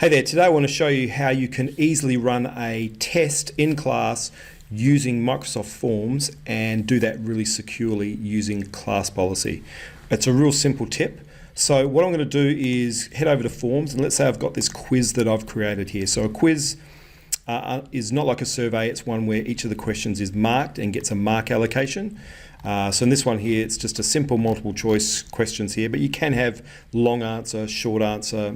Hey there, today I want to show you how you can easily run a test in class using Microsoft Forms and do that really securely using ClassPolicy. It's a real simple tip. So what I'm going to do is head over to Forms, and let's say I've got this quiz that I've created here. So a quiz is not like a survey, it's one where each of the questions is marked and gets a mark allocation. So in this one here, it's just a simple multiple choice questions here, but you can have long answer, short answer,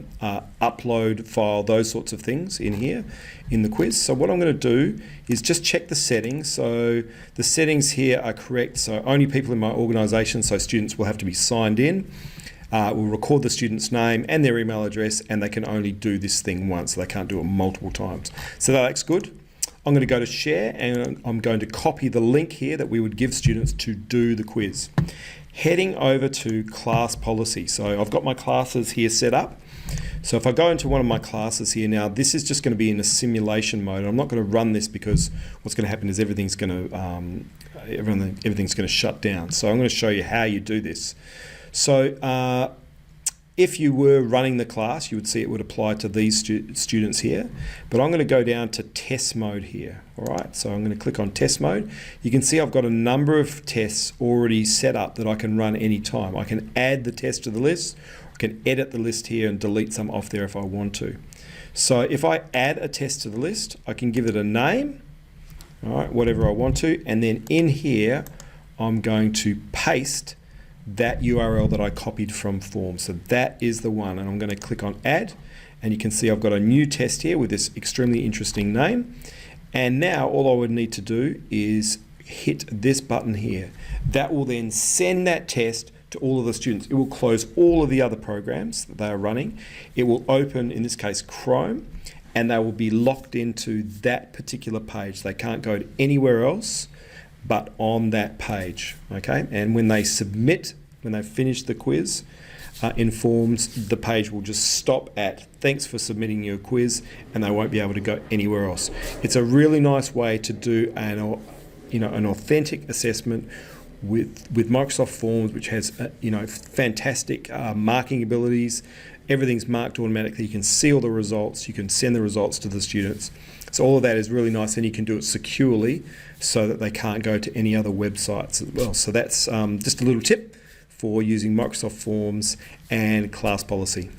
upload file, those sorts of things in here in the quiz. So what I'm going to do is just check the settings. So the settings here are correct. So only people in my organization, so students will have to be signed in. We'll record the student's name and their email address, and they can only do this thing once. So they can't do it multiple times. So that looks good. I'm going to go to share, and I'm going to copy the link here that we would give students to do the quiz. Heading over to ClassPolicy. So I've got my classes here set up. So if I go into one of my classes here now, this is just going to be in a simulation mode. I'm not going to run this because what's going to happen is everything's going to shut down. So I'm going to show you how you do this. So if you were running the class, you would see it would apply to these students here, but I'm going to go down to test mode here. All right, so I'm going to click on test mode. You can see I've got a number of tests already set up that I can run anytime. I can add the test to the list, I can edit the list here and delete some off there if I want to. So if I add a test to the list, I can give it a name, all right, whatever I want to, and then in here, I'm going to paste that URL that I copied from Forms. So that is the one, and I'm going to click on add, and you can see I've got a new test here with this extremely interesting name. And now all I would need to do is hit this button here. That will then send that test to all of the students. It will close all of the other programs that they are running. It will open, in this case, Chrome, and they will be locked into that particular page. They can't go to anywhere else but on that page, okay? And when they submit, when they finish the quiz in Forms, the page will just stop at thanks for submitting your quiz, and they won't be able to go anywhere else. It's a really nice way to do an authentic assessment with Microsoft Forms, which has fantastic marking abilities. Everything's marked automatically. You can see all the results. You can send the results to the students. So all of that is really nice, and you can do it securely so that they can't go to any other websites as well. So that's just a little tip for using Microsoft Forms and ClassPolicy.